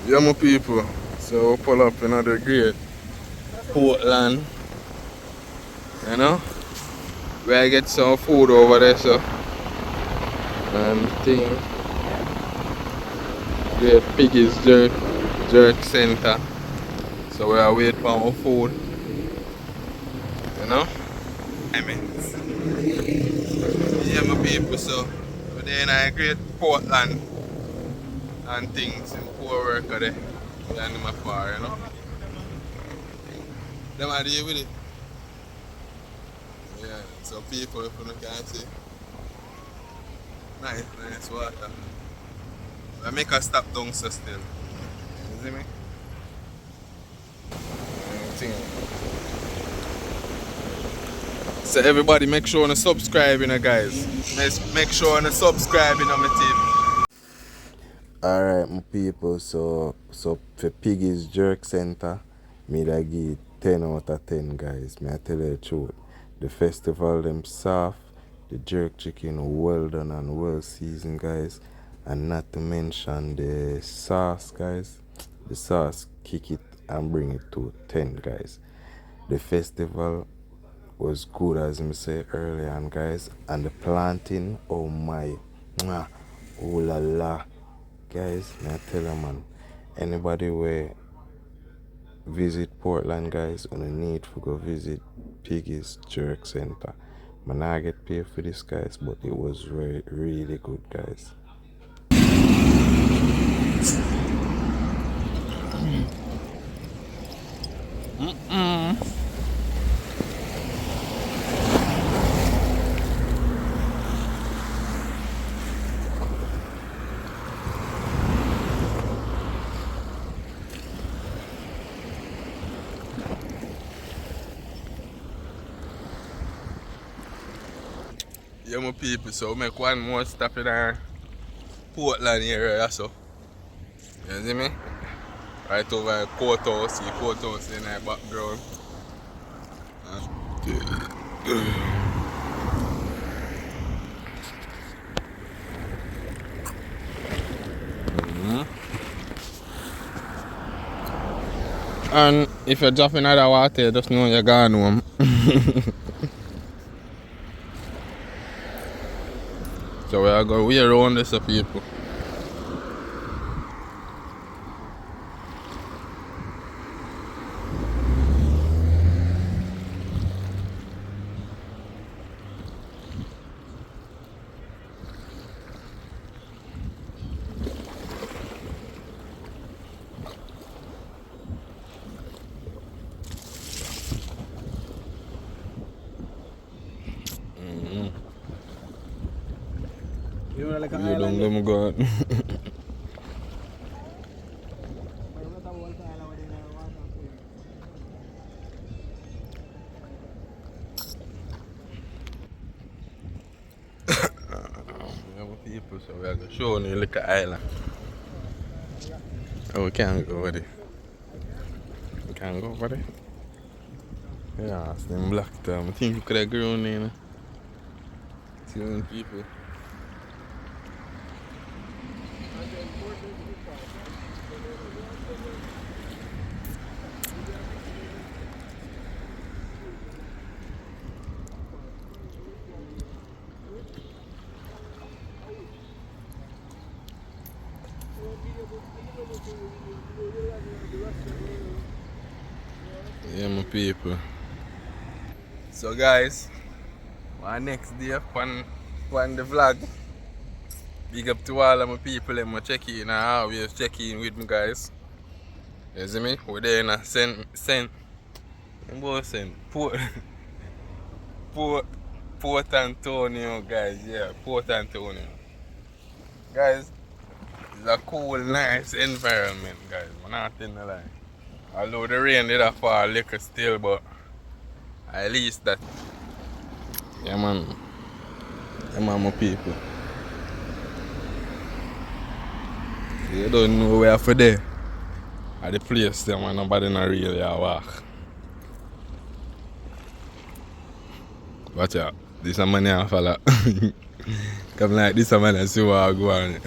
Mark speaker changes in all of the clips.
Speaker 1: Yeah, my people. So we pull up another great Portland. You know? Where I get some food over there, so. And thing. Great Piggys jerk center. So we are waiting for our food. You know? I mean. Yeah, my people, so we're there in a great Portland and things in poor worker there. We're in my far, you know? Them are there with it. Yeah, so people if you can see. Nice water. I make a stop down so still. You see me? So everybody make sure to subscribe, you know, guys. Make sure to subscribe, you know, my team.
Speaker 2: Alright, my people, so for Piggy's Jerk Center, me da give 10 out of 10, guys. Me I tell you the truth. The festival, them soft, the jerk chicken well done and well seasoned, guys. And not to mention the sauce, guys. The sauce, kick it and bring it to 10, guys. The festival was good, as I said earlier on, guys. And the planting, oh my, mwah, oh la la. Guys, I tell you, man, anybody where visit Portland, guys, on a need to go visit Piggy's Jerk Center. Man, I get paid for this, guys, but it was really good, guys.
Speaker 1: Yeah, my people, so we make one more stop in our Portland area, so. You see me? Right over at courthouse, see courthouse in our background. And if you're dropping out of water, just know you're gone home. So we are going way around this, people.
Speaker 3: You know, like an
Speaker 1: You don't
Speaker 3: island.
Speaker 1: let me go out. We have people, so we are going to show you like an island. Oh, we can't go over there. We can't go over there. Yeah, it's them black time. I think you could have grown in. See when people. Yeah, my people. So guys, my next day on the vlog. Big up to all of my people and my check in and I always check in with me, guys. You see me? We're there in a Port Antonio, guys. Yeah, Port Antonio. Guys, it's a cool, nice environment, guys. I'm not telling a lie. Although the rain did fall a little still, but at least that. Yeah, man. Yeah, man, my people. You don't know where for there. At the place there, man, nobody not really walk. Watch out. This is a man here, fella. Come like this, man, and see what I go on.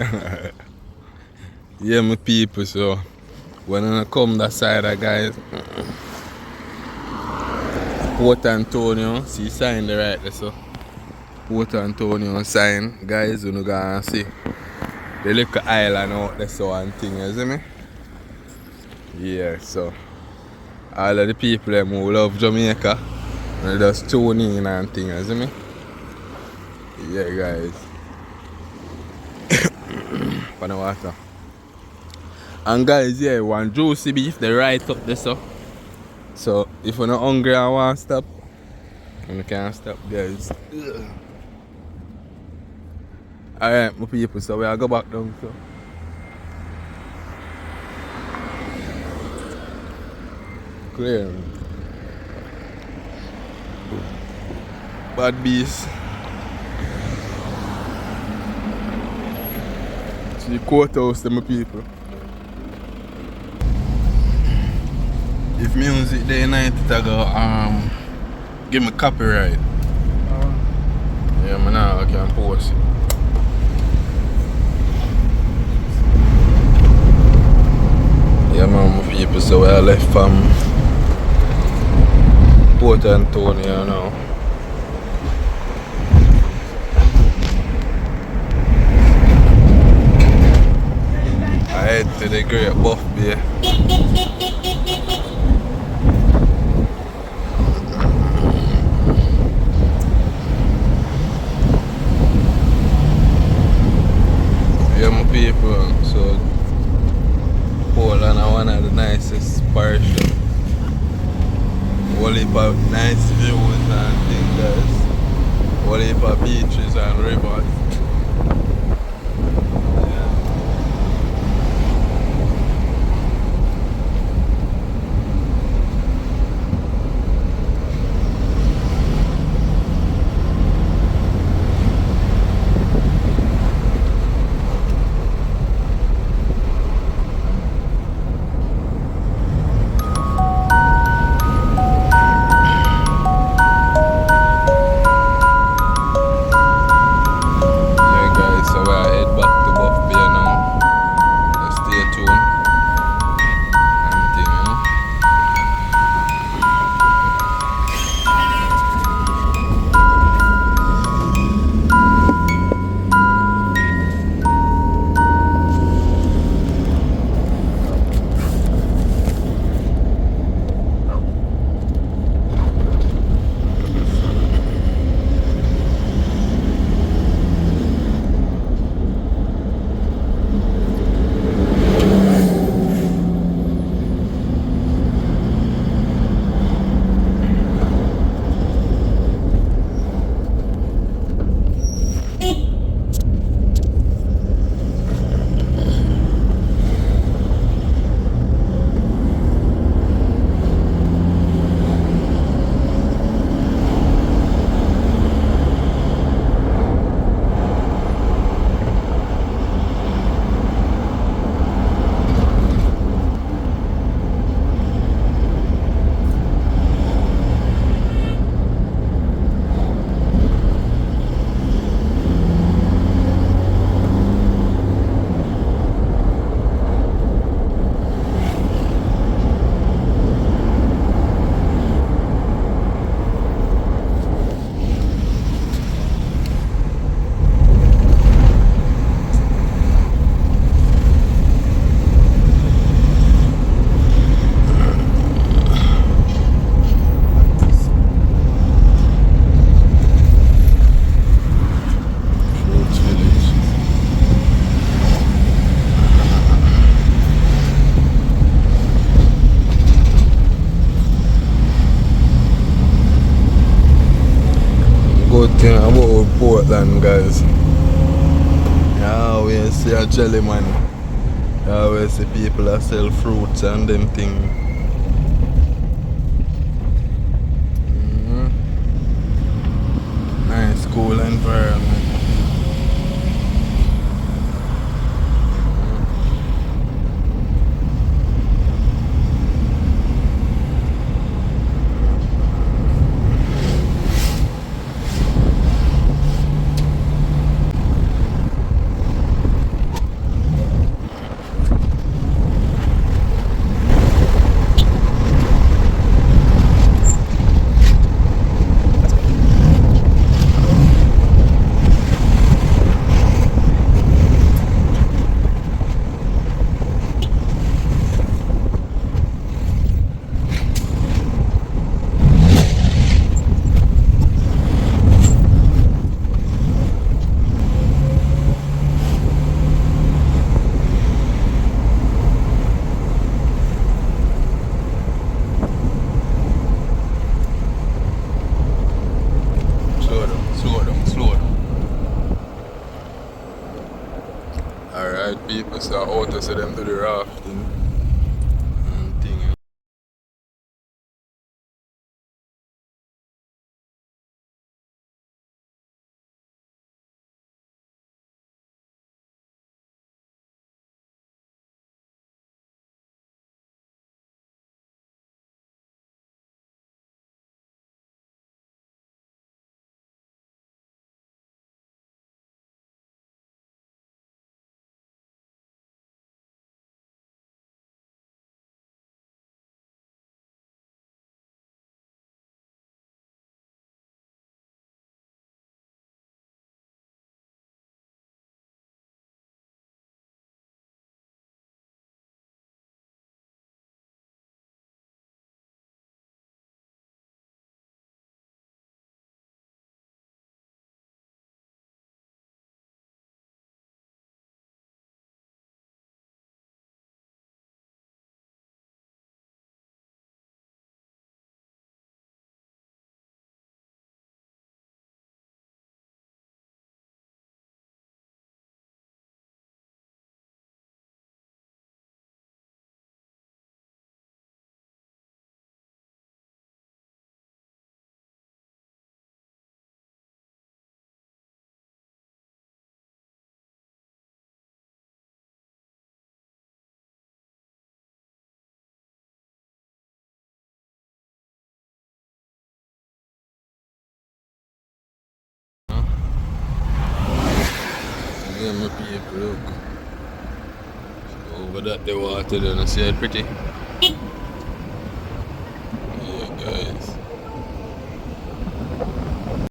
Speaker 1: Yeah, my people, so when I come that side, guys, Port Antonio, see sign the right there, so Port Antonio sign, guys, you know, gonna see the little island out there, so and thing, you see me? Yeah, so all of the people them who love Jamaica, they just tune in and thing, you see me? Yeah, guys. For the water. And guys, yeah, one juicy beef, they right up there, so if you're not hungry and want to stop, you can't stop, guys. Alright, my people, so we'll go back down, so. Clear. Bad beast. See the courthouse, my people. If music day night, I go give me copyright. Yeah, man, now I can post it. Yeah, man, my people, so I left from Port Antonio now. I head to the Great Buff Bay. Yeah, my people, so Portland is one of the nicest parishes. Whole heap of nice views and things, guys. Whole heap of beaches and rivers. Good thing about Portland, guys. You always see a jelly man. You always see people that sell fruits and them things. Nice, cool environment. Alright people, so out to see them do the rafting and thing. Yeah, my people, look. Over that the water, don't see it pretty? Yeah, guys.